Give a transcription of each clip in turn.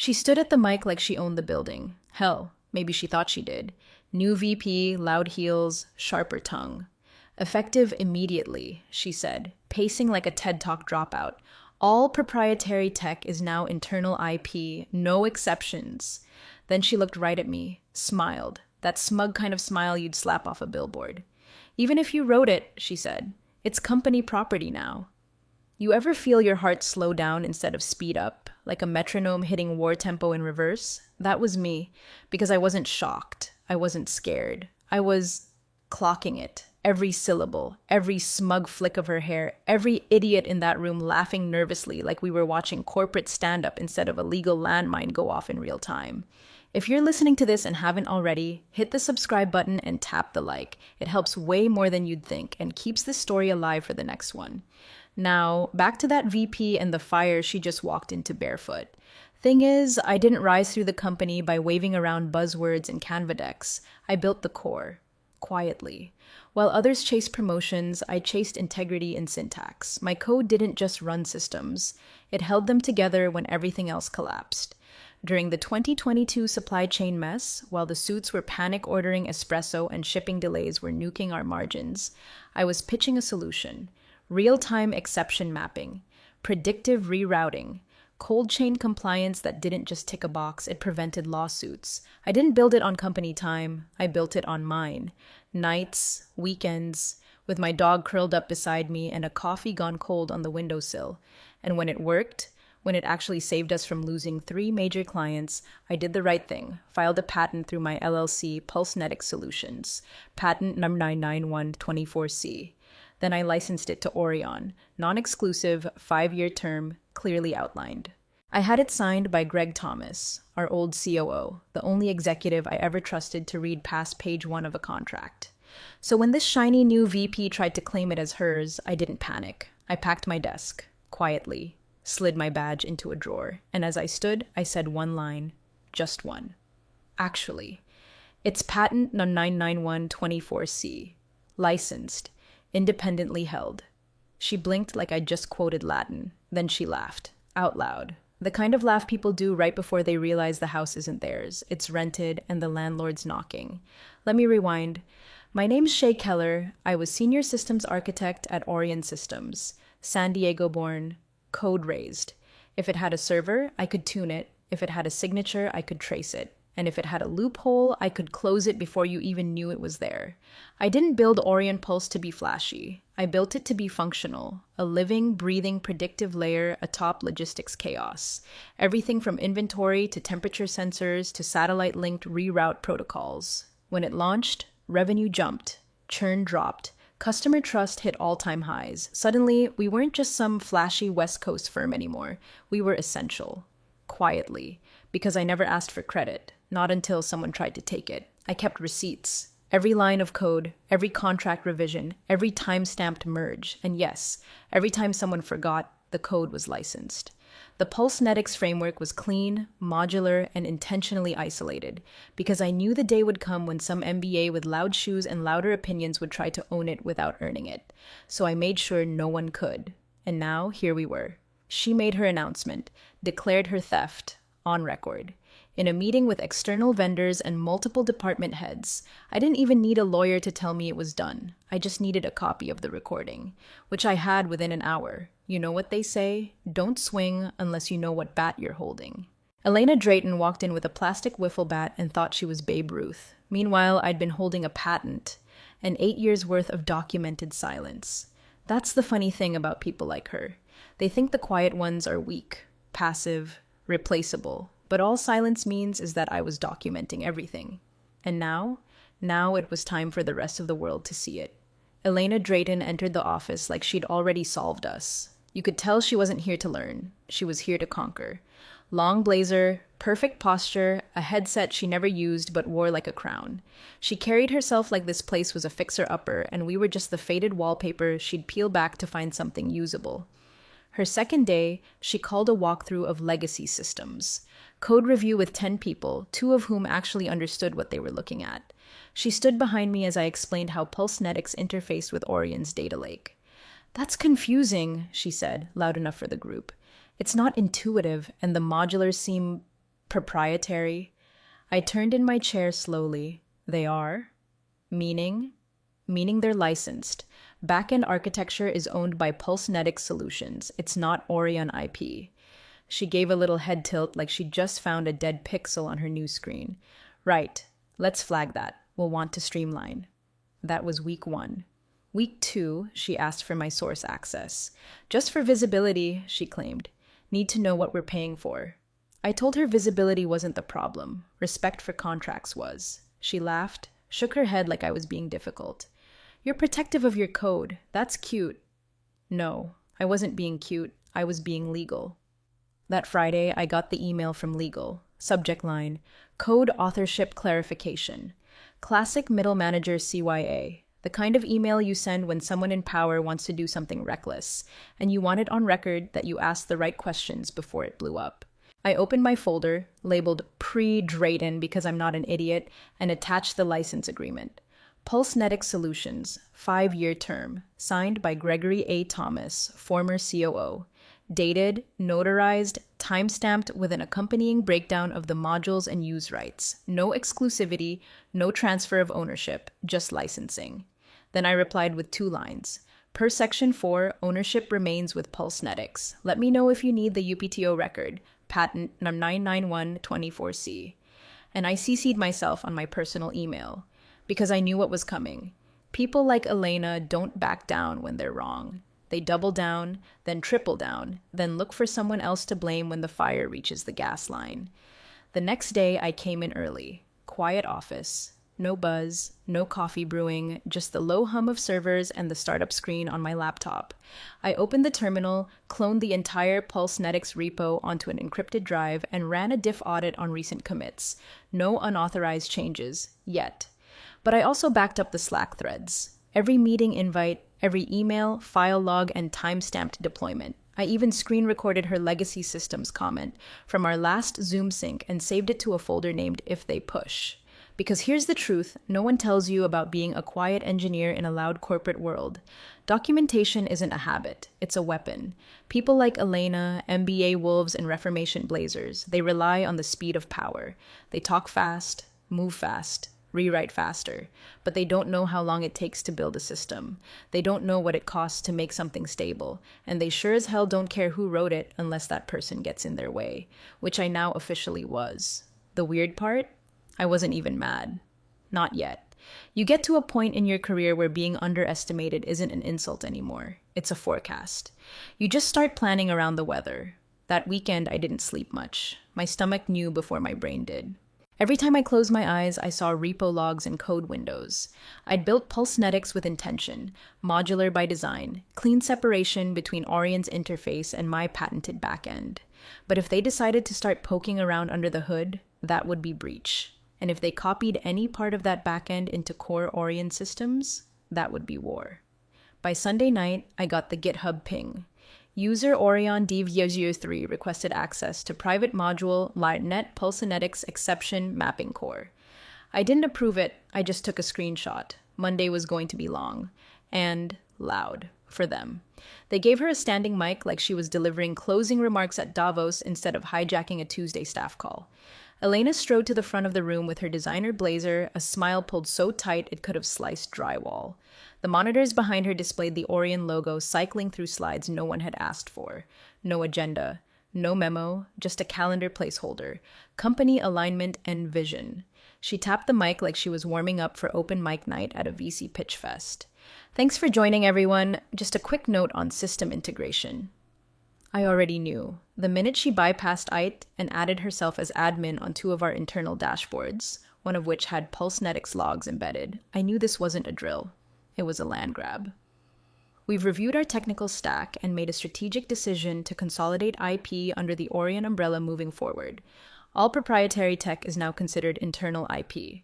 She stood at the mic like she owned the building. Hell, maybe she thought she did. New VP, loud heels, sharper tongue. Effective immediately, she said, pacing like a TED Talk dropout. All proprietary tech is now internal IP, no exceptions. Then she looked right at me, smiled, that smug kind of smile you'd slap off a billboard. Even if you wrote it, she said, it's company property now. You ever feel your heart slow down instead of speed up, like a metronome hitting war tempo in reverse? That was me, because I wasn't shocked. I wasn't scared. I was clocking it. Every syllable, every smug flick of her hair, every idiot in that room laughing nervously like we were watching corporate stand-up instead of a legal landmine go off in real time. If you're listening to this and haven't already, hit the subscribe button and tap the like. It helps way more than you'd think and keeps this story alive for the next one. Now, back to that VP and the fire she just walked into barefoot. Thing is, I didn't rise through the company by waving around buzzwords and Canva decks. I built the core, quietly. While others chased promotions, I chased integrity and syntax. My code didn't just run systems. It held them together when everything else collapsed. During the 2022 supply chain mess, while the suits were panic ordering espresso and shipping delays were nuking our margins, I was pitching a solution. Real-time exception mapping, predictive rerouting, cold chain compliance that didn't just tick a box, it prevented lawsuits. I didn't build it on company time, I built it on mine. Nights, weekends, with my dog curled up beside me and a coffee gone cold on the windowsill. And when it worked, when it actually saved us from losing 3 major clients, I did the right thing, filed a patent through my LLC, PulseNetics Solutions, patent number 99124C. Then I licensed it to Orion, non-exclusive, 5-year term, clearly outlined. I had it signed by Greg Thomas, our old COO, the only executive I ever trusted to read past page 1 of a contract. So when this shiny new VP tried to claim it as hers, I didn't panic. I packed my desk, quietly, slid my badge into a drawer, and as I stood, I said one line, just one. Actually, it's patent no 99124C, licensed, independently held. She blinked like I just quoted Latin. Then she laughed, out loud. The kind of laugh people do right before they realize the house isn't theirs. It's rented and the landlord's knocking. Let me rewind. My name's Shay Keller. I was senior systems architect at Orion Systems, San Diego born, code raised. If it had a server, I could tune it. If it had a signature, I could trace it. And if it had a loophole, I could close it before you even knew it was there. I didn't build Orion Pulse to be flashy. I built it to be functional, a living, breathing, predictive layer atop logistics chaos. Everything from inventory to temperature sensors to satellite-linked reroute protocols. When it launched, revenue jumped, churn dropped, customer trust hit all-time highs. Suddenly, we weren't just some flashy West Coast firm anymore. We were essential. Quietly, because I never asked for credit. Not until someone tried to take it. I kept receipts. Every line of code, every contract revision, every time-stamped merge. And yes, every time someone forgot, the code was licensed. The PulseNetics framework was clean, modular, and intentionally isolated, because I knew the day would come when some MBA with loud shoes and louder opinions would try to own it without earning it. So I made sure no one could. And now, here we were. She made her announcement, declared her theft, on record. In a meeting with external vendors and multiple department heads, I didn't even need a lawyer to tell me it was done. I just needed a copy of the recording, which I had within an hour. You know what they say? Don't swing unless you know what bat you're holding. Elena Drayton walked in with a plastic wiffle bat and thought she was Babe Ruth. Meanwhile, I'd been holding a patent, and 8 years' worth of documented silence. That's the funny thing about people like her. They think the quiet ones are weak, passive, replaceable. But all silence means is that I was documenting everything. And now it was time for the rest of the world to see it. Elena Drayton entered the office like she'd already solved us. You could tell she wasn't here to learn. She was here to conquer. Long blazer, perfect posture, a headset she never used but wore like a crown. She carried herself like this place was a fixer-upper and we were just the faded wallpaper she'd peel back to find something usable. Her second day, she called a walkthrough of legacy systems. Code review with 10 people, 2 of whom actually understood what they were looking at. She stood behind me as I explained how PulseNetics interfaced with Orion's data lake. "That's confusing," she said, loud enough for the group. "It's not intuitive, and the modulars seem Proprietary. I turned in my chair slowly. They are? Meaning? Meaning they're licensed. Backend architecture is owned by Pulsenetics Solutions. It's not Orion IP. She gave a little head tilt like she'd just found a dead pixel on her news screen. Right. Let's flag that. We'll want to streamline. That was week 1. Week 2, she asked for my source access. Just for visibility, she claimed. Need to know what we're paying for. I told her visibility wasn't the problem. Respect for contracts was. She laughed, shook her head like I was being difficult. You're protective of your code. That's cute. No, I wasn't being cute. I was being legal. That Friday, I got the email from legal. Subject line, Code Authorship Clarification. Classic middle manager CYA. The kind of email you send when someone in power wants to do something reckless, and you want it on record that you asked the right questions before it blew up. I opened my folder, labeled Pre-Drayton because I'm not an idiot, and attached the license agreement. Pulsenetics Solutions, 5-year term, signed by Gregory A. Thomas, former COO. Dated, notarized, timestamped with an accompanying breakdown of the modules and use rights. No exclusivity, no transfer of ownership, just licensing. Then I replied with 2 lines. Per Section 4, ownership remains with Pulsenetics. Let me know if you need the UPTO record, patent number 99124C. And I CC'd myself on my personal email, because I knew what was coming. People like Elena don't back down when they're wrong. They double down, then triple down, then look for someone else to blame when the fire reaches the gas line. The next day, I came in early. Quiet office. No buzz, no coffee brewing, just the low hum of servers and the startup screen on my laptop. I opened the terminal, cloned the entire Pulsenetics repo onto an encrypted drive, and ran a diff audit on recent commits. No unauthorized changes, yet. But I also backed up the Slack threads. Every meeting invite, every email, file log, and time-stamped deployment. I even screen recorded her legacy systems comment from our last Zoom sync and saved it to a folder named If They Push. Because here's the truth, no one tells you about being a quiet engineer in a loud corporate world. Documentation isn't a habit, it's a weapon. People like Elena, MBA wolves, and Reformation blazers, they rely on the speed of power. They talk fast, move fast, rewrite faster, but they don't know how long it takes to build a system. They don't know what it costs to make something stable, and they sure as hell don't care who wrote it unless that person gets in their way, which I now officially was. The weird part? I wasn't even mad. Not yet. You get to a point in your career where being underestimated isn't an insult anymore. It's a forecast. You just start planning around the weather. That weekend, I didn't sleep much. My stomach knew before my brain did. Every time I closed my eyes, I saw repo logs and code windows. I'd built Pulsenetics with intention, modular by design, clean separation between Orion's interface and my patented backend. But if they decided to start poking around under the hood, that would be breach. And if they copied any part of that backend into core Orion systems, that would be war. By Sunday night, I got the GitHub ping. User Orion Dev03 requested access to private module Lightnet Pulsenetics exception mapping core. I didn't approve it, I just took a screenshot. Monday was going to be long. And loud. For them. They gave her a standing mic like she was delivering closing remarks at Davos instead of hijacking a Tuesday staff call. Elena strode to the front of the room with her designer blazer, a smile pulled so tight it could have sliced drywall. The monitors behind her displayed the Orion logo cycling through slides no one had asked for. No agenda, no memo, just a calendar placeholder, company alignment and vision. She tapped the mic like she was warming up for open mic night at a VC pitch fest. Thanks for joining, everyone. Just a quick note on system integration. I already knew. The minute she bypassed IT and added herself as admin on 2 of our internal dashboards, one of which had Pulsenetics logs embedded, I knew this wasn't a drill. It was a land grab. We've reviewed our technical stack and made a strategic decision to consolidate IP under the Orion umbrella moving forward. All proprietary tech is now considered internal IP.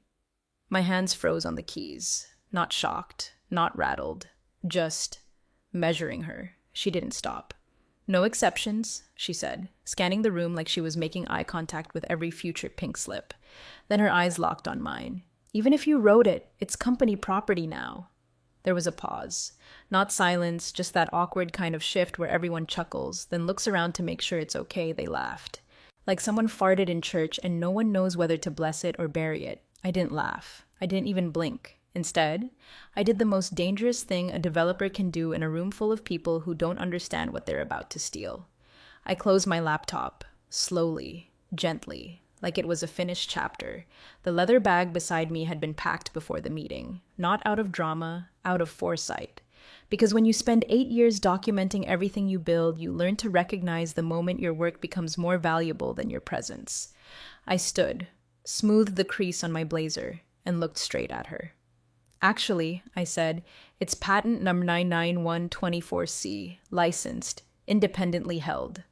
My hands froze on the keys. Not shocked, not rattled, just measuring her. She didn't stop. No exceptions, she said, scanning the room like she was making eye contact with every future pink slip. Then her eyes locked on mine. Even if you wrote it, it's company property now. There was a pause. Not silence, just that awkward kind of shift where everyone chuckles, then looks around to make sure it's okay, they laughed. Like someone farted in church and no one knows whether to bless it or bury it. I didn't laugh. I didn't even blink. Instead, I did the most dangerous thing a developer can do in a room full of people who don't understand what they're about to steal. I closed my laptop, slowly, gently, like it was a finished chapter. The leather bag beside me had been packed before the meeting, not out of drama, out of foresight. Because when you spend 8 years documenting everything you build, you learn to recognize the moment your work becomes more valuable than your presence. I stood, smoothed the crease on my blazer, and looked straight at her. Actually, I said, it's patent number 99124C, licensed, independently held.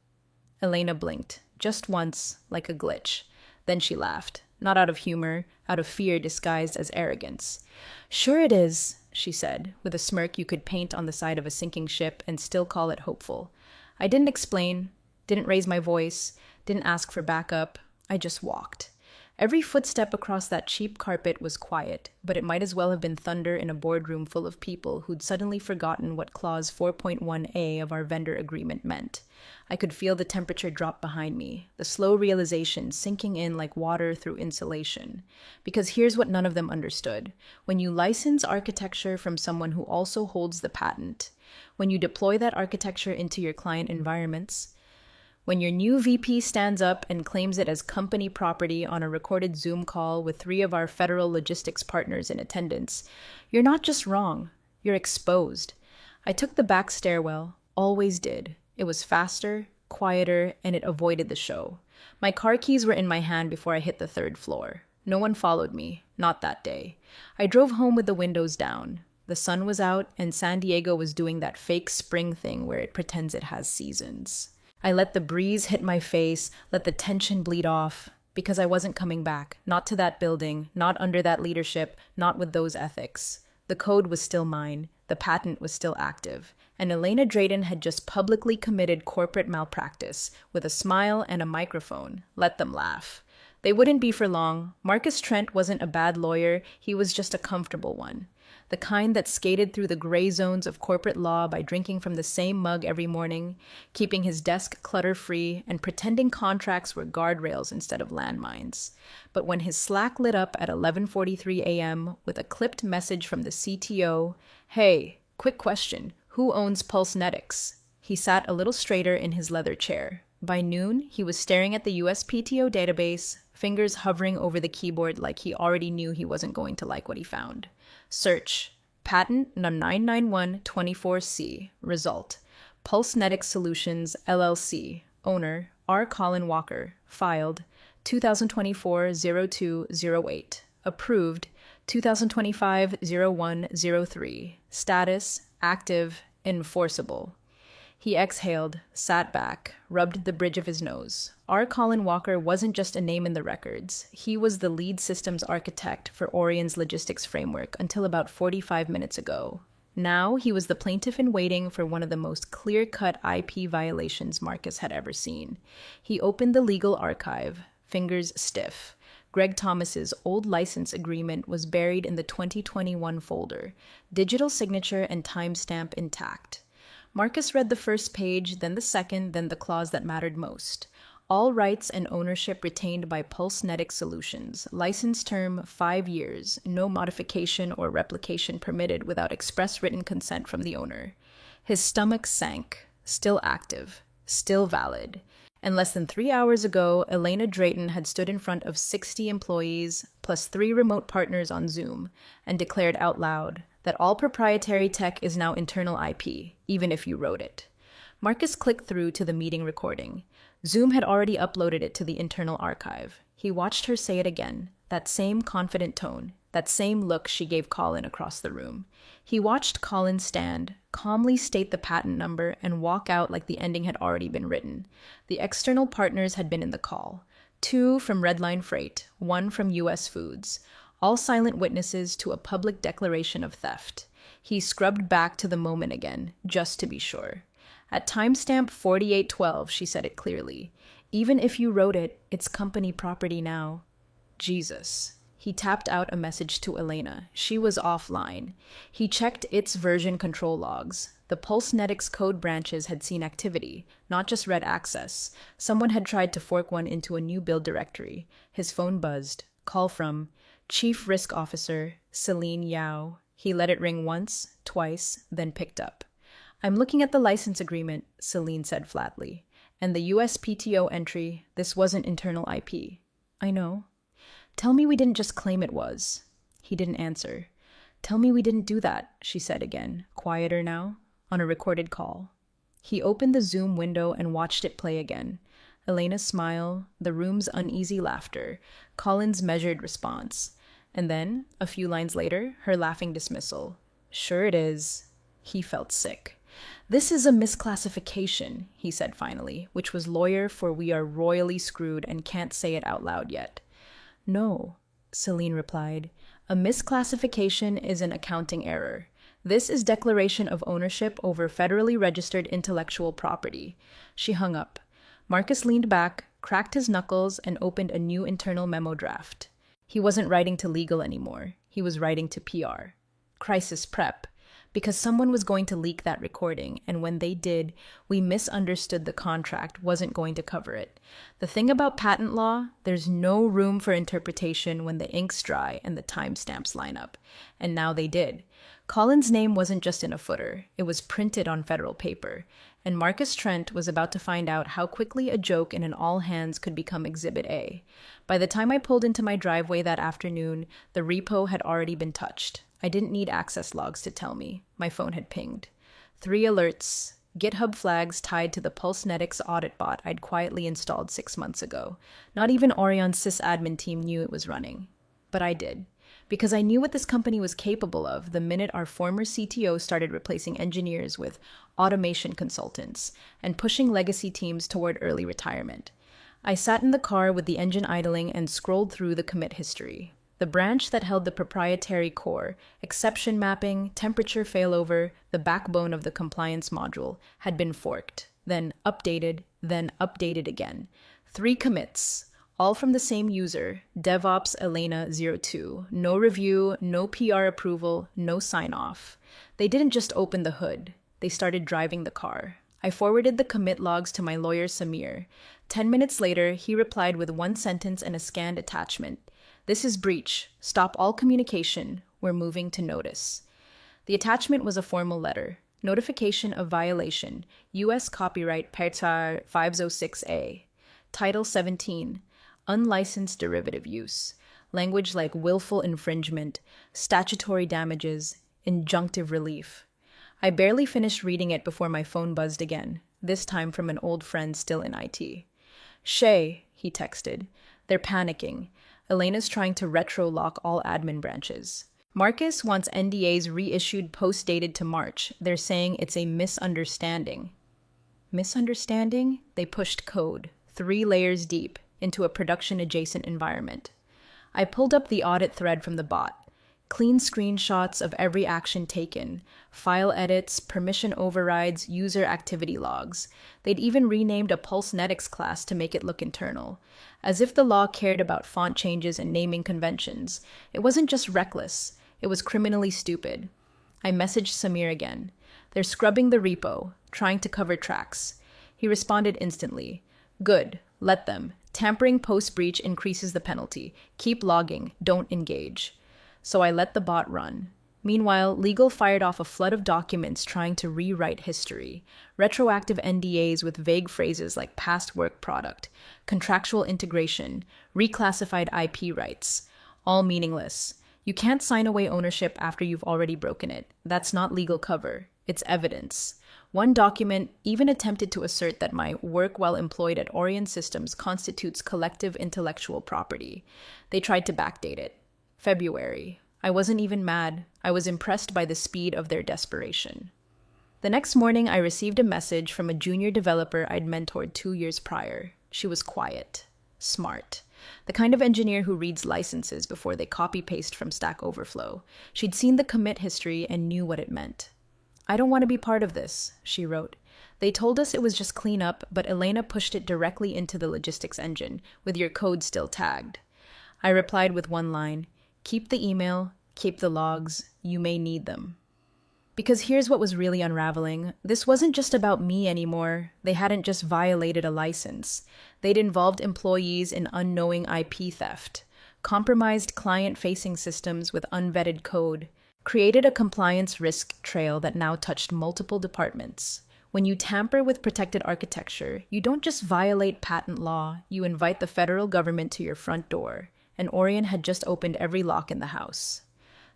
Elena blinked, just once, like a glitch. Then she laughed, not out of humor, out of fear disguised as arrogance. Sure it is, she said, with a smirk you could paint on the side of a sinking ship and still call it hopeful. I didn't explain, didn't raise my voice, didn't ask for backup. I just walked. Every footstep across that cheap carpet was quiet, but it might as well have been thunder in a boardroom full of people who'd suddenly forgotten what Clause 4.1a of our vendor agreement meant. I could feel the temperature drop behind me, the slow realization sinking in like water through insulation. Because here's what none of them understood. When you license architecture from someone who also holds the patent, when you deploy that architecture into your client environments, when your new VP stands up and claims it as company property on a recorded Zoom call with 3 of our federal logistics partners in attendance, you're not just wrong, you're exposed. I took the back stairwell, always did. It was faster, quieter, and it avoided the show. My car keys were in my hand before I hit the 3rd floor. No one followed me, not that day. I drove home with the windows down. The sun was out, and San Diego was doing that fake spring thing where it pretends it has seasons. I let the breeze hit my face, let the tension bleed off, because I wasn't coming back, not to that building, not under that leadership, not with those ethics. The code was still mine, the patent was still active, and Elena Drayton had just publicly committed corporate malpractice, with a smile and a microphone. Let them laugh. They wouldn't be for long. Marcus Trent wasn't a bad lawyer, he was just a comfortable one. The kind that skated through the gray zones of corporate law by drinking from the same mug every morning, keeping his desk clutter-free, and pretending contracts were guardrails instead of landmines. But when his Slack lit up at 11:43 a.m. with a clipped message from the CTO, "Hey, quick question, who owns Pulsenetics?" He sat a little straighter in his leather chair. By noon, he was staring at the USPTO database, fingers hovering over the keyboard like he already knew he wasn't going to like what he found. Search. Patent No. 99124C. Result. Pulsenetics Solutions, LLC. Owner, R. Colin Walker. Filed. 2024-0208. Approved. 2025-0103. Status. Active. Enforceable. He exhaled, sat back, rubbed the bridge of his nose. R. Colin Walker wasn't just a name in the records. He was the lead systems architect for Orion's logistics framework until about 45 minutes ago. Now he was the plaintiff in waiting for one of the most clear-cut IP violations Marcus had ever seen. He opened the legal archive, fingers stiff. Greg Thomas's old license agreement was buried in the 2021 folder, digital signature and timestamp intact. Marcus read the first page, then the second, then the clause that mattered most. All rights and ownership retained by Pulsenetics Solutions. License term 5 years. No modification or replication permitted without express written consent from the owner. His stomach sank. Still active. Still valid. And less than 3 hours ago, Elena Drayton had stood in front of 60 employees, plus 3 remote partners on Zoom, and declared out loud that all proprietary tech is now internal IP, even if you wrote it. Marcus clicked through to the meeting recording. Zoom had already uploaded it to the internal archive. He watched her say it again, that same confident tone, that same look she gave Colin across the room. He watched Colin stand, calmly state the patent number, and walk out like the ending had already been written. The external partners had been in the call. 2 from Redline Freight, 1 from US Foods. All silent witnesses to a public declaration of theft. He scrubbed back to the moment again, just to be sure. At timestamp 4812, she said it clearly. Even if you wrote it, it's company property now. Jesus. He tapped out a message to Elena. She was offline. He checked its version control logs. The PulseNetics code branches had seen activity, not just read access. Someone had tried to fork one into a new build directory. His phone buzzed. Call from Chief Risk Officer Celine Yao. He let it ring once, twice, then picked up. I'm looking at the license agreement, Celine said flatly. And the USPTO entry, this wasn't internal IP. I know. Tell me we didn't just claim it was. He didn't answer. Tell me we didn't do that, she said again, quieter now, on a recorded call. He opened the Zoom window and watched it play again. Elena's smile, the room's uneasy laughter, Colin's measured response. And then, a few lines later, her laughing dismissal. Sure it is. He felt sick. This is a misclassification, he said finally, which was lawyer for we are royally screwed and can't say it out loud yet. No, Celine replied. A misclassification is an accounting error. This is declaration of ownership over federally registered intellectual property. She hung up. Marcus leaned back, cracked his knuckles, and opened a new internal memo draft. He wasn't writing to legal anymore. He was writing to PR. Crisis prep. Because someone was going to leak that recording, and when they did, we misunderstood the contract wasn't going to cover it. The thing about patent law, there's no room for interpretation when the ink's dry and the timestamps line up. And now they did. Colin's name wasn't just in a footer, it was printed on federal paper. And Marcus Trent was about to find out how quickly a joke in an all hands could become Exhibit A. By the time I pulled into my driveway that afternoon, the repo had already been touched. I didn't need access logs to tell me. My phone had pinged. 3 alerts, GitHub flags tied to the PulseNetics audit bot I'd quietly installed 6 months ago. Not even Orion's sysadmin team knew it was running. But I did. Because I knew what this company was capable of the minute our former CTO started replacing engineers with automation consultants and pushing legacy teams toward early retirement. I sat in the car with the engine idling and scrolled through the commit history. The branch that held the proprietary core, exception mapping, temperature failover, the backbone of the compliance module, had been forked, then updated again. 3 commits, all from the same user, DevOps Elena02. No review, no PR approval, no sign-off. They didn't just open the hood. They started driving the car. I forwarded the commit logs to my lawyer, Samir. 10 minutes later, he replied with 1 sentence and a scanned attachment. This is breach. Stop all communication. We're moving to notice. The attachment was a formal letter. Notification of violation. U.S. Copyright Pertar 506A. Title 17. Unlicensed derivative use. Language like willful infringement, statutory damages, injunctive relief. I barely finished reading it before my phone buzzed again, this time from an old friend still in IT. Shay, he texted. They're panicking. Elena's trying to retro-lock all admin branches. Marcus wants NDAs reissued post-dated to March. They're saying it's a misunderstanding. Misunderstanding? They pushed code, 3 layers deep, into a production-adjacent environment. I pulled up the audit thread from the bot. Clean screenshots of every action taken, file edits, permission overrides, user activity logs. They'd even renamed a PulseNetics class to make it look internal. As if the law cared about font changes and naming conventions. It wasn't just reckless, it was criminally stupid. I messaged Samir again. They're scrubbing the repo, trying to cover tracks. He responded instantly. Good, let them. Tampering post-breach increases the penalty. Keep logging, don't engage. So I let the bot run. Meanwhile, legal fired off a flood of documents trying to rewrite history. Retroactive NDAs with vague phrases like past work product, contractual integration, reclassified IP rights. All meaningless. You can't sign away ownership after you've already broken it. That's not legal cover. It's evidence. One document even attempted to assert that my work while employed at Orion Systems constitutes collective intellectual property. They tried to backdate it. February. I wasn't even mad. I was impressed by the speed of their desperation. The next morning, I received a message from a junior developer I'd mentored 2 years prior. She was quiet, smart, the kind of engineer who reads licenses before they copy-paste from Stack Overflow. She'd seen the commit history and knew what it meant. I don't want to be part of this, she wrote. They told us it was just cleanup, but Elena pushed it directly into the logistics engine, with your code still tagged. I replied with 1 line. Keep the email, keep the logs, you may need them. Because here's what was really unraveling. This wasn't just about me anymore. They hadn't just violated a license. They'd involved employees in unknowing IP theft, compromised client-facing systems with unvetted code, created a compliance risk trail that now touched multiple departments. When you tamper with protected architecture, you don't just violate patent law, you invite the federal government to your front door. And Orion had just opened every lock in the house.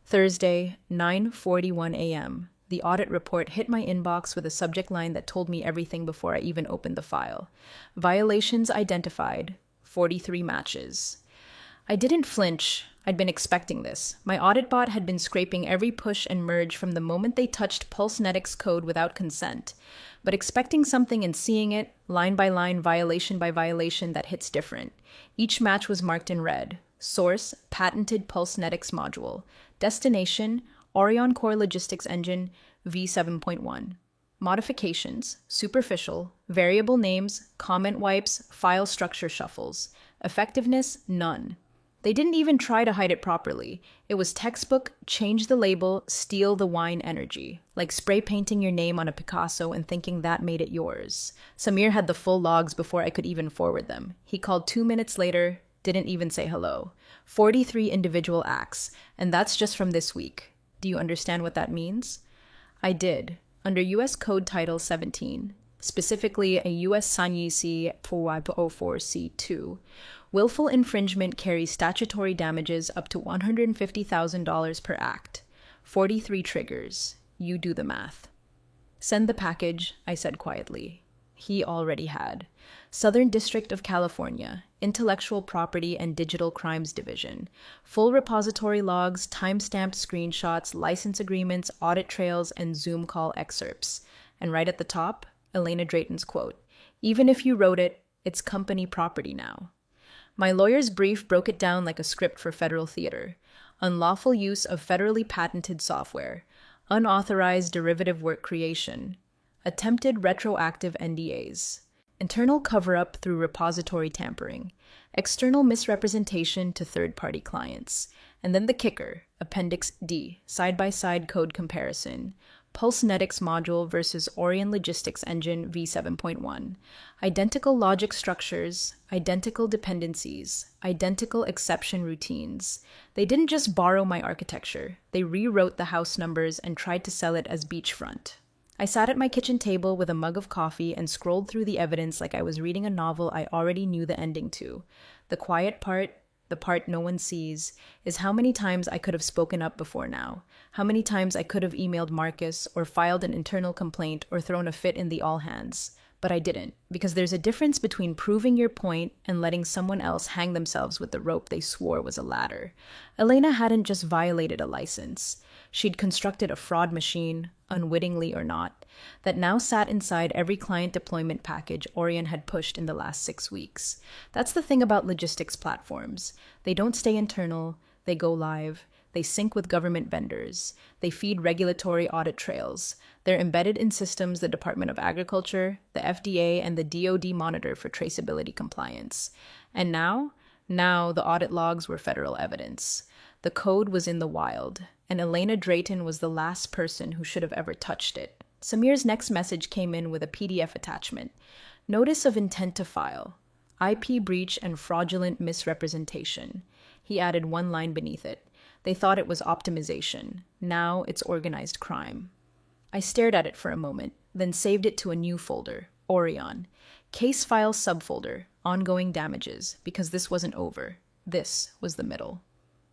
Thursday, 9:41 a.m. The audit report hit my inbox with a subject line that told me everything before I even opened the file. Violations identified, 43 matches. I didn't flinch. I'd been expecting this. My audit bot had been scraping every push and merge from the moment they touched PulseNetics code without consent. But expecting something and seeing it, line by line, violation by violation, that hits different. Each match was marked in red. Source, patented PulseNetics module. Destination, Orion Core Logistics Engine v7.1. Modifications, superficial, variable names, comment wipes, file structure shuffles. Effectiveness, none. They didn't even try to hide it properly. It was textbook, change the label, steal the wine energy. Like spray painting your name on a Picasso and thinking that made it yours. Samir had the full logs before I could even forward them. He called 2 minutes later, didn't even say hello. 43 individual acts, and that's just from this week. Do you understand what that means? I did. Under U.S. Code Title 17, specifically a U.S. Sanyisi 404C2, willful infringement carries statutory damages up to $150,000 per act. 43 triggers. You do the math. Send the package, I said quietly. He already had. Southern District of California, Intellectual Property and Digital Crimes Division. Full repository logs, time-stamped screenshots, license agreements, audit trails, and Zoom call excerpts. And right at the top, Elena Drayton's quote, "Even if you wrote it, it's company property now." My lawyer's brief broke it down like a script for federal theater. Unlawful use of federally patented software. Unauthorized derivative work creation. Attempted retroactive NDAs. Internal cover-up through repository tampering. External misrepresentation to third-party clients. And then the kicker, Appendix D, side-by-side code comparison. PulseNetics module versus Orion Logistics Engine v7.1. Identical logic structures, identical dependencies, identical exception routines. They didn't just borrow my architecture. They rewrote the house numbers and tried to sell it as beachfront. I sat at my kitchen table with a mug of coffee and scrolled through the evidence like I was reading a novel I already knew the ending to. The quiet part, the part no one sees, is how many times I could have spoken up before now. How many times I could have emailed Marcus or filed an internal complaint or thrown a fit in the all hands. But I didn't, because there's a difference between proving your point and letting someone else hang themselves with the rope they swore was a ladder. Elena hadn't just violated a license. She'd constructed a fraud machine, unwittingly or not, that now sat inside every client deployment package Orion had pushed in the last 6 weeks. That's the thing about logistics platforms. They don't stay internal, they go live. They sync with government vendors. They feed regulatory audit trails. They're embedded in systems the Department of Agriculture, the FDA, and the DoD monitor for traceability compliance. And now the audit logs were federal evidence. The code was in the wild, and Elena Drayton was the last person who should have ever touched it. Samir's next message came in with a PDF attachment. Notice of intent to file. IP breach and fraudulent misrepresentation. He added one line beneath it. They thought it was optimization. Now it's organized crime. I stared at it for a moment, then saved it to a new folder, Orion. Case file subfolder, ongoing damages, because this wasn't over. This was the middle.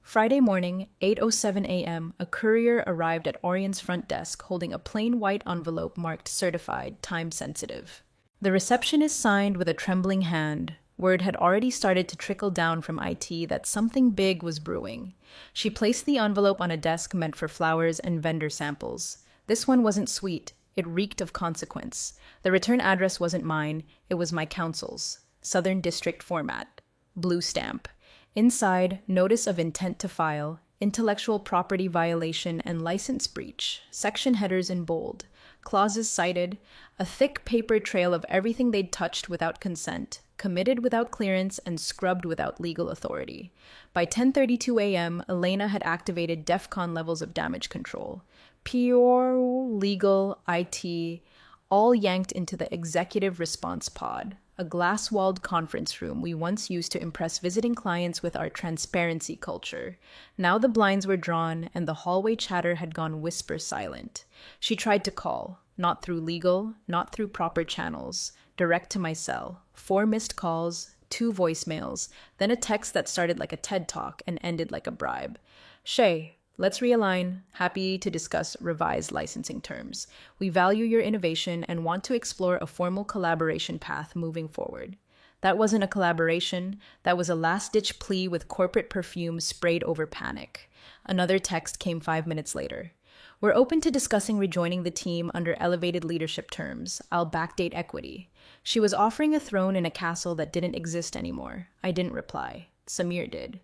Friday morning, 8:07 a.m., a courier arrived at Orion's front desk holding a plain white envelope marked certified, time-sensitive. The receptionist signed with a trembling hand. Word had already started to trickle down from IT that something big was brewing. She placed the envelope on a desk meant for flowers and vendor samples. This one wasn't sweet. It reeked of consequence. The return address wasn't mine. It was my counsel's. Southern District format. Blue stamp. Inside, notice of intent to file, intellectual property violation and license breach, section headers in bold, clauses cited, a thick paper trail of everything they'd touched without consent, committed without clearance and scrubbed without legal authority. By 10:32 a.m., Elena had activated DEFCON levels of damage control. Pure legal IT, all yanked into the executive response pod, a glass-walled conference room we once used to impress visiting clients with our transparency culture. Now the blinds were drawn and the hallway chatter had gone whisper silent. She tried to call, not through legal, not through proper channels, direct to my cell. 4 missed calls, 2 voicemails, then a text that started like a TED Talk and ended like a bribe. Shay, let's realign. Happy to discuss revised licensing terms. We value your innovation and want to explore a formal collaboration path moving forward. That wasn't a collaboration. That was a last-ditch plea with corporate perfume sprayed over panic. Another text came 5 minutes later. We're open to discussing rejoining the team under elevated leadership terms. I'll backdate equity. She was offering a throne in a castle that didn't exist anymore. I didn't reply. Samir did.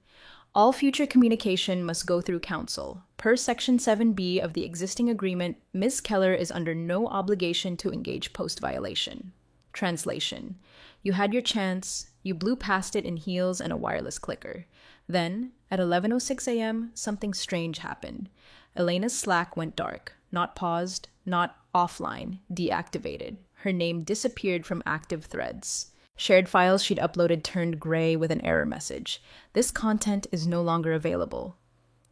All future communication must go through counsel. Per Section 7B of the existing agreement, Ms. Keller is under no obligation to engage post-violation. Translation. You had your chance. You blew past it in heels and a wireless clicker. Then, at 11:06 a.m., something strange happened. Elena's Slack went dark. Not paused, not offline, deactivated. Her name disappeared from active threads. Shared files she'd uploaded turned gray with an error message. This content is no longer available.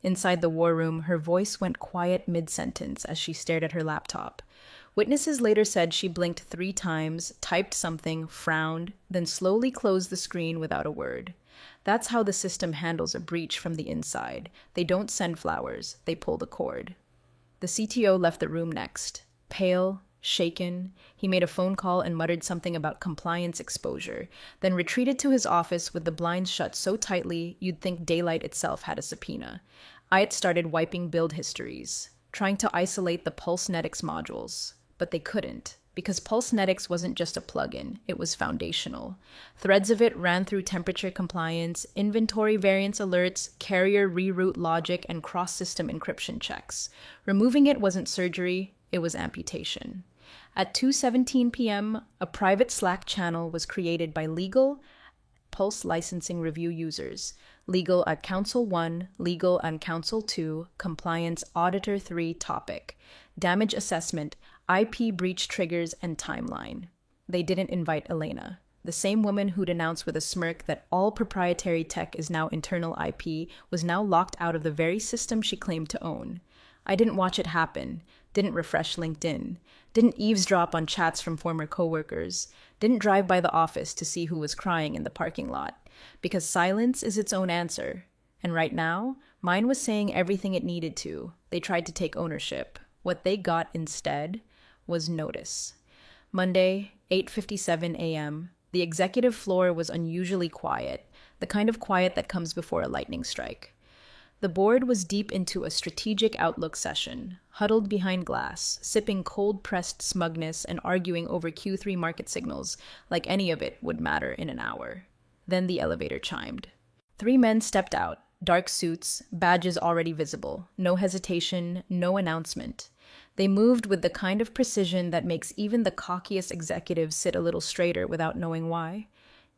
Inside the war room, her voice went quiet mid-sentence as she stared at her laptop. Witnesses later said she blinked 3 times, typed something, frowned, then slowly closed the screen without a word. That's how the system handles a breach from the inside. They don't send flowers, they pull the cord. The CTO left the room next. Pale, shaken, he made a phone call and muttered something about compliance exposure, then retreated to his office with the blinds shut so tightly you'd think daylight itself had a subpoena. I started wiping build histories, trying to isolate the PulseNetics modules, but they couldn't, because PulseNetics wasn't just a plugin, it was foundational. Threads of it ran through temperature compliance, inventory variance alerts, carrier reroute logic, and cross-system encryption checks. Removing it wasn't surgery, it was amputation. At 2:17 p.m., a private Slack channel was created by legal Pulse licensing review users. Legal at Council 1, Legal and Council 2, Compliance Auditor 3 topic. Damage assessment, IP breach triggers, and timeline. They didn't invite Elena. The same woman who'd announced with a smirk that all proprietary tech is now internal IP was now locked out of the very system she claimed to own. I didn't watch it happen, didn't refresh LinkedIn, didn't eavesdrop on chats from former coworkers, didn't drive by the office to see who was crying in the parking lot, because silence is its own answer. And right now, mine was saying everything it needed to. They tried to take ownership. What they got instead was notice. Monday, 8:57 a.m., the executive floor was unusually quiet, the kind of quiet that comes before a lightning strike. The board was deep into a strategic outlook session, huddled behind glass, sipping cold-pressed smugness and arguing over Q3 market signals like any of it would matter in an hour. Then the elevator chimed. 3 men stepped out, dark suits, badges already visible, no hesitation, no announcement. They moved with the kind of precision that makes even the cockiest executives sit a little straighter without knowing why.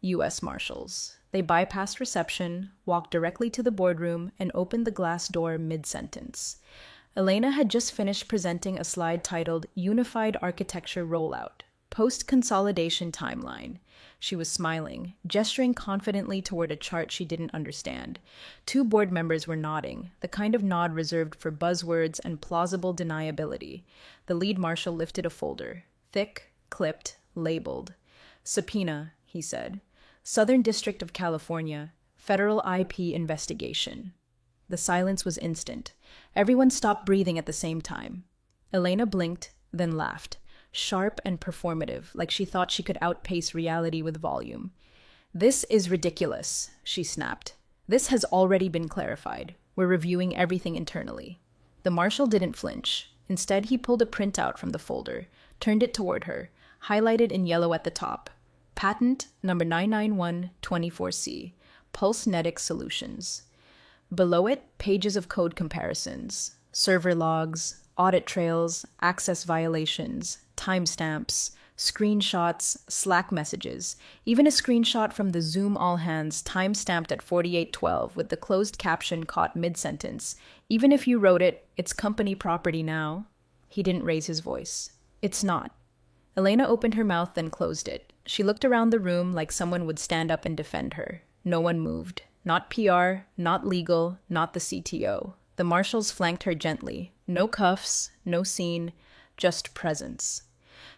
U.S. Marshals. They bypassed reception, walked directly to the boardroom, and opened the glass door mid-sentence. Elena had just finished presenting a slide titled Unified Architecture Rollout, Post-Consolidation Timeline. She was smiling, gesturing confidently toward a chart she didn't understand. 2 board members were nodding, the kind of nod reserved for buzzwords and plausible deniability. The lead marshal lifted a folder, thick, clipped, labeled. Subpoena, he said. Southern District of California, Federal IP Investigation. The silence was instant. Everyone stopped breathing at the same time. Elena blinked, then laughed, sharp and performative, like she thought she could outpace reality with volume. This is ridiculous, she snapped. This has already been clarified. We're reviewing everything internally. The marshal didn't flinch. Instead, he pulled a printout from the folder, turned it toward her, highlighted in yellow at the top. Patent number 99124C, PulseNetics Solutions. Below it, pages of code comparisons, server logs, audit trails, access violations, timestamps, Screenshots, Slack messages, even a screenshot from the Zoom all hands time-stamped at 48:12 with the closed caption caught mid-sentence. Even if you wrote it, it's company property now. He didn't raise his voice. It's not. Elena opened her mouth, then closed it. She looked around the room like someone would stand up and defend her. No one moved. Not PR, not legal, not the CTO. The marshals flanked her gently. No cuffs, no scene, just presence.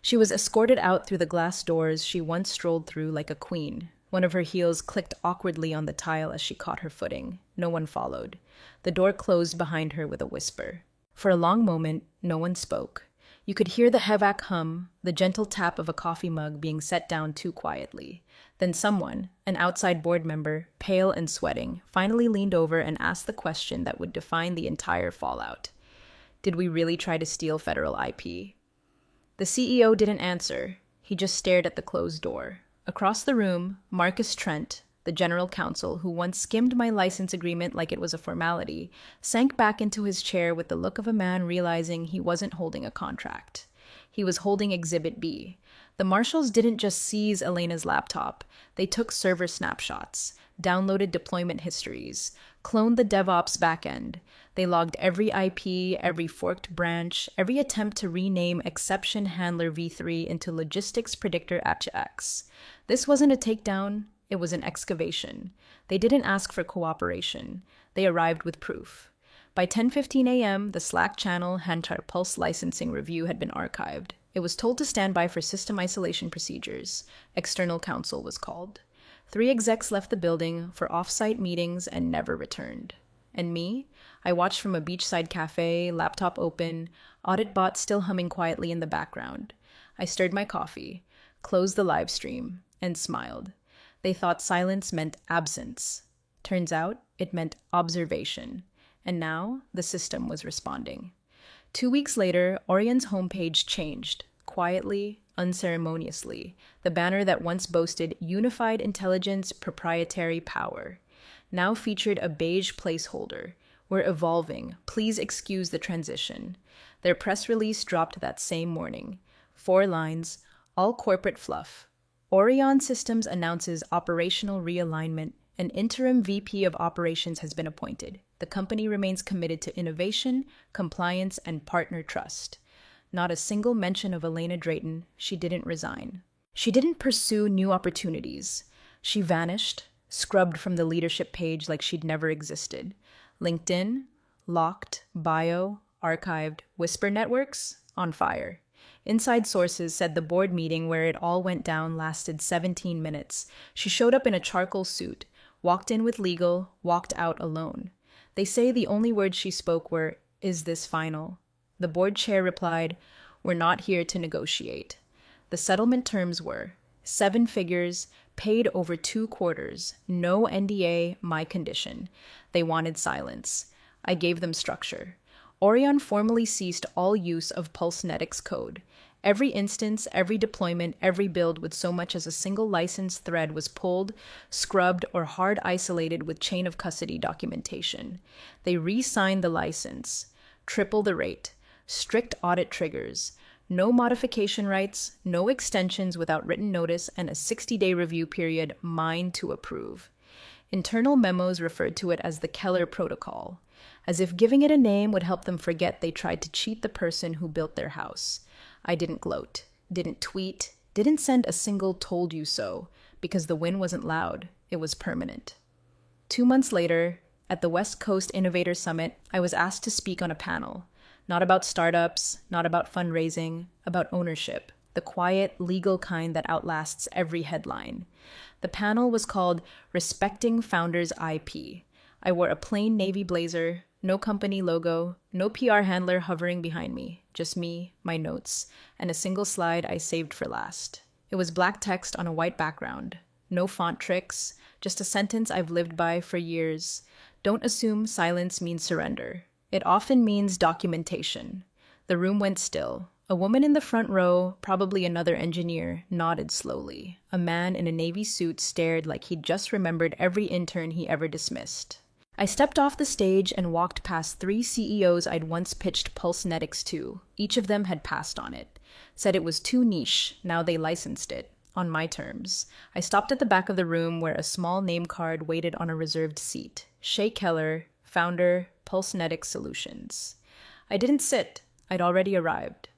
She was escorted out through the glass doors she once strolled through like a queen. One of her heels clicked awkwardly on the tile as she caught her footing. No one followed. The door closed behind her with a whisper. For a long moment, no one spoke. You could hear the Hevak hum, the gentle tap of a coffee mug being set down too quietly. Then someone, an outside board member, pale and sweating, finally leaned over and asked the question that would define the entire fallout. Did we really try to steal federal IP? The CEO didn't answer. He just stared at the closed door. Across the room, Marcus Trent, the general counsel who once skimmed my license agreement like it was a formality, sank back into his chair with the look of a man realizing he wasn't holding a contract. He was holding Exhibit B. The marshals didn't just seize Elena's laptop. They took server snapshots, downloaded deployment histories, cloned the DevOps backend. They logged every IP, every forked branch, every attempt to rename Exception Handler v3 into Logistics Predictor AX. This wasn't a takedown. It was an excavation. They didn't ask for cooperation. They arrived with proof. By 10:15 a.m., the Slack channel Hantar Pulse licensing review had been archived. It was told to stand by for system isolation procedures. External counsel was called. 3 execs left the building for off-site meetings and never returned. And me? I watched from a beachside cafe, laptop open, audit bot still humming quietly in the background. I stirred my coffee, closed the live stream, and smiled. They thought silence meant absence. Turns out, it meant observation. And now, the system was responding. 2 weeks later, Orion's homepage changed, quietly, unceremoniously, the banner that once boasted Unified Intelligence Proprietary Power now featured a beige placeholder. We're evolving. Please excuse the transition. Their press release dropped that same morning. 4 lines, all corporate fluff. Orion Systems announces operational realignment. An interim VP of operations has been appointed. The company remains committed to innovation, compliance, and partner trust. Not a single mention of Elena Drayton. She didn't resign. She didn't pursue new opportunities. She vanished, scrubbed from the leadership page like she'd never existed. LinkedIn, locked, bio, archived, Whisper networks, on fire. Inside sources said the board meeting where it all went down lasted 17 minutes. She showed up in a charcoal suit, walked in with legal, walked out alone. They say the only words she spoke were, "Is this final?" The board chair replied, "We're not here to negotiate." The settlement terms were 7 figures, paid over 2 quarters, no NDA, my condition. They wanted silence. I gave them structure. Orion formally ceased all use of PulseNetics code. Every instance, every deployment, every build with so much as a single license thread was pulled, scrubbed, or hard isolated with chain of custody documentation. They re-signed the license. Triple the rate. Strict audit triggers. No modification rights, no extensions without written notice, and a 60-day review period, mine to approve. Internal memos referred to it as the Keller Protocol, as if giving it a name would help them forget they tried to cheat the person who built their house. I didn't gloat, didn't tweet, didn't send a single "told you so," because the win wasn't loud, it was permanent. 2 months later, at the West Coast Innovator Summit, I was asked to speak on a panel. Not about startups, not about fundraising, about ownership, the quiet, legal kind that outlasts every headline. The panel was called Respecting Founders IP. I wore a plain navy blazer, no company logo, no PR handler hovering behind me, just me, my notes, and a single slide I saved for last. It was black text on a white background. No font tricks, just a sentence I've lived by for years. Don't assume silence means surrender. It often means documentation. The room went still. A woman in the front row, probably another engineer, nodded slowly. A man in a navy suit stared like he'd just remembered every intern he ever dismissed. I stepped off the stage and walked past 3 CEOs I'd once pitched PulseNetics to. Each of them had passed on it. Said it was too niche, now they licensed it. On my terms. I stopped at the back of the room where a small name card waited on a reserved seat. Shay Keller, founder, Pulsenetic Solutions. I didn't sit. I'd already arrived.